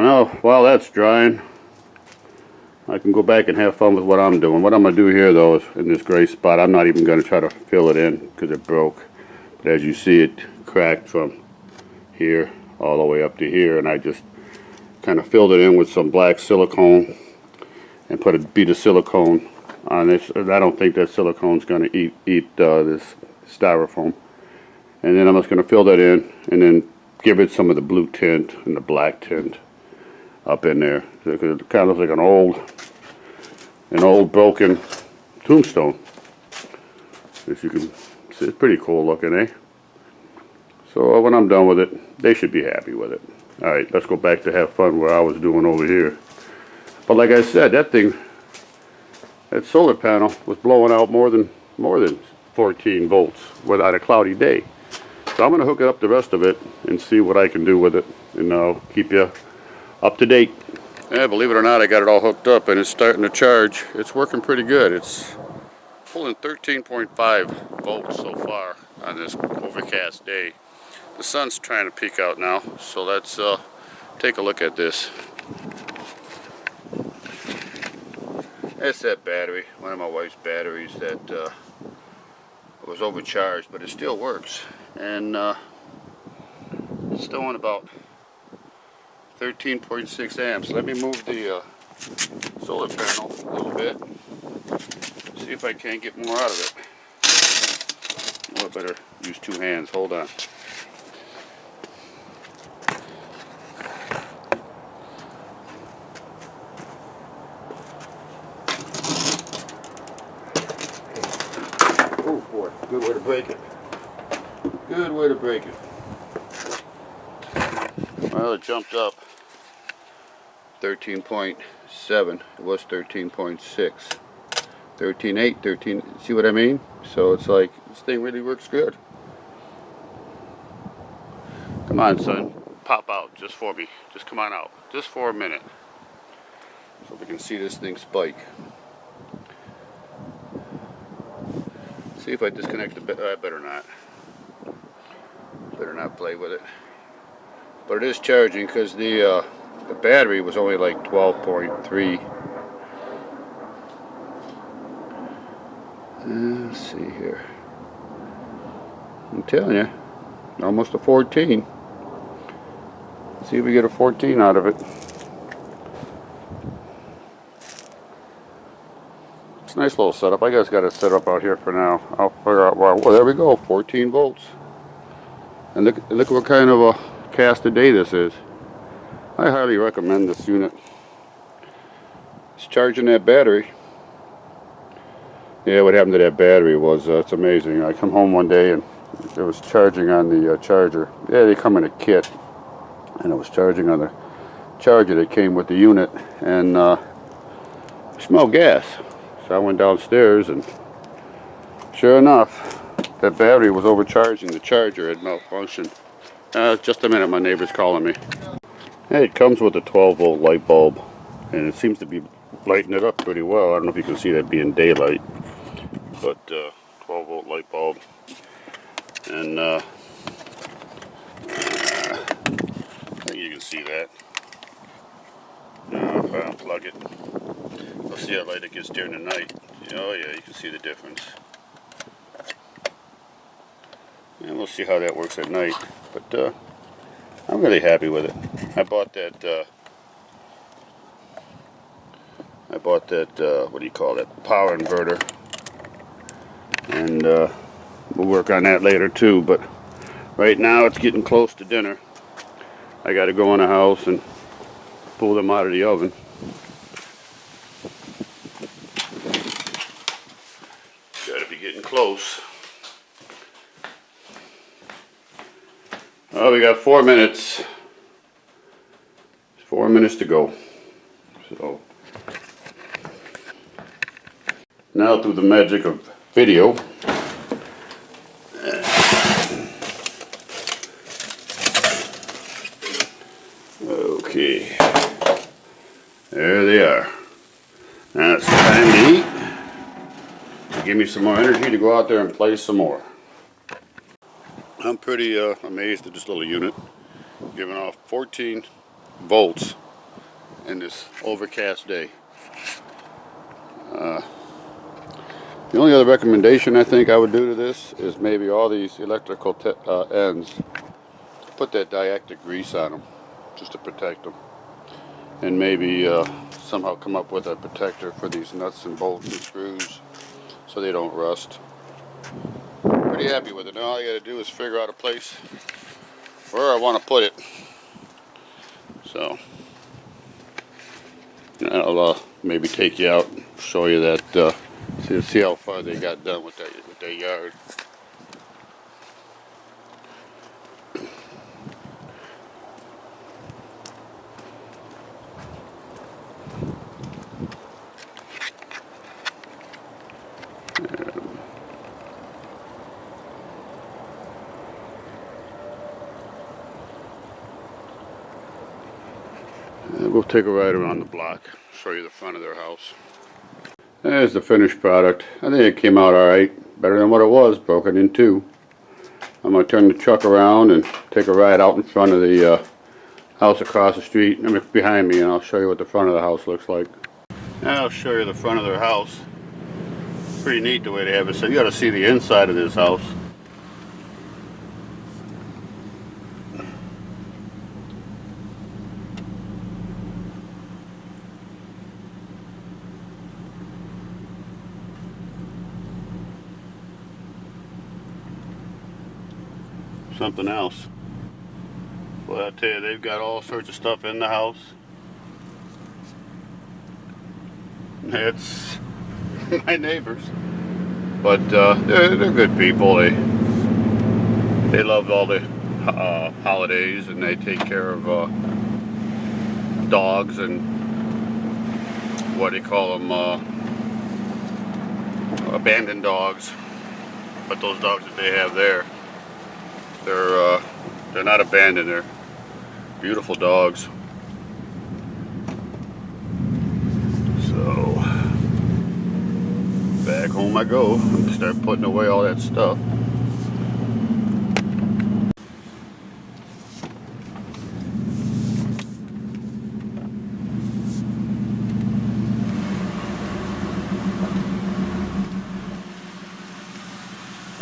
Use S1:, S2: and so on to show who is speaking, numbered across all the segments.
S1: now while that's drying, I can go back and have fun with what I'm doing. What I'm going to do here, though, is in this gray spot, I'm not even going to try to fill it in because it broke. But as you see, it cracked from here all the way up to here, and I just kind of filled it in with some black silicone and put a bead of silicone on this. I don't think that silicone's going to eat this styrofoam. And then I'm just going to fill that in and then give it some of the blue tint and the black tint up in there. Because it kind of looks like an old broken tombstone. As you can see, it's pretty cool looking, eh? So when I'm done with it, they should be happy with it. Alright, let's go back to have fun where I was doing over here. But like I said, that solar panel was blowing out more than 14 volts without a cloudy day. So I'm going to hook it up the rest of it and see what I can do with it, and I'll keep you up to date. Yeah, believe it or not, I got it all hooked up and it's starting to charge. It's working pretty good. It's pulling 13.5 volts so far on this overcast day. The sun's trying to peek out now, so let's take a look at this. It's that battery, one of my wife's batteries that was overcharged, but it still works. And it's still on about 13.6 amps. Let me move the solar panel a little bit, see if I can't get more out of it. Oh, I better use two hands. Hold on. Oh boy, good way to break it. Good way to break it. Well, it jumped up 13.7. It was 13.6. 13.8, 13. See what I mean? So it's like, this thing really works good. Come on, son. Pop out just for me. Just come on out. Just for a minute. So we can see this thing spike. See if I disconnect the I better not. Better not play with it. But it is charging because the battery was only like 12.3. Let's see here. I'm telling you, almost a 14. Let's see if we get a 14 out of it. It's a nice little setup. I just got it set up out here for now. I'll figure out why. Well, there we go, 14 volts. And look what kind of a cast a day this is. I highly recommend this unit. It's charging that battery. Yeah, what happened to that battery was it's amazing. I come home one day and it was charging on the charger. Yeah, they come in a kit, and it was charging on the charger that came with the unit, and I smelled gas. So I went downstairs, and sure enough, that battery was overcharging. The charger had malfunctioned. Just a minute, my neighbor's calling me. Hey, it comes with a 12-volt light bulb, and it seems to be lighting it up pretty well. I don't know if you can see that being daylight, but 12-volt light bulb. And I think you can see that. Now, if I unplug it, we'll see how light it gets during the night. Oh yeah, you can see the difference. And we'll see how that works at night. But I'm really happy with it. I bought that what do you call that, power inverter, and we'll work on that later too. But right now it's getting close to dinner. I got to go in the house and pull them out of the oven. Got to be getting close. Oh, we got 4 minutes. 4 minutes to go. So now, through the magic of video, okay, there they are. Now it's time to eat. Give me some more energy to go out there and play some more. I'm pretty amazed at this little unit, giving off 14 volts in this overcast day. The only other recommendation I think I would do to this is maybe all these electrical ends, put that diactic grease on them just to protect them, and maybe somehow come up with a protector for these nuts and bolts and screws so they don't rust. Pretty happy with it. Now all I got to do is figure out a place where I want to put it. So I'll maybe take you out, show you that, see how far they got done with that yard. We'll take a ride around the block, show you the front of their house. There's the finished product. I think it came out alright, better than what it was, broken in two. I'm going to turn the truck around and take a ride out in front of the house across the street, I mean, behind me, and I'll show you what the front of the house looks like. Now I'll show you the front of their house. Pretty neat the way they have it. So you got to see the inside of this house. Something else. Well, I tell you, they've got all sorts of stuff in the house. It's my neighbors, but they're good people. They love all the holidays, and they take care of dogs and what do you call them? Abandoned dogs. But those dogs that they have there, they're not abandoned. They're beautiful dogs. So back home I go and start putting away all that stuff.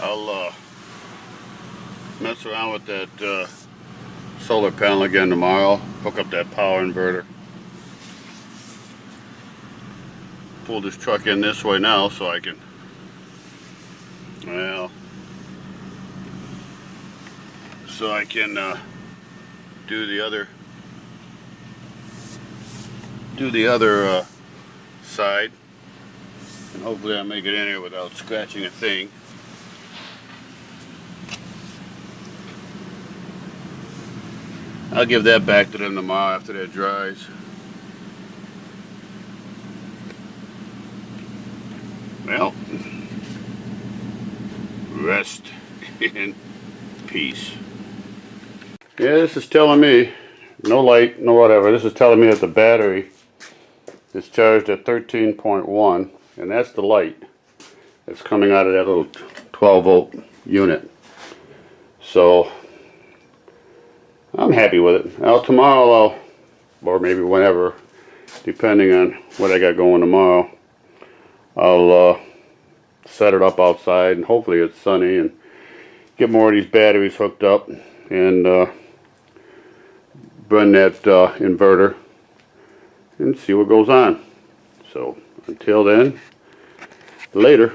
S1: I'll mess around with that solar panel again tomorrow, hook up that power inverter. Pull this truck in this way now so I can, well, so I can do the other side, and hopefully I'll make it in here without scratching a thing. I'll give that back to them tomorrow after that dries. Well, rest in peace. Yeah, this is telling me, no light, no whatever, this is telling me that the battery is charged at 13.1, and that's the light that's coming out of that little 12 volt unit. So I'm happy with it. Now tomorrow or maybe whenever, depending on what I got going tomorrow, I'll set it up outside, and hopefully it's sunny, and get more of these batteries hooked up and run that inverter and see what goes on. So until then, later.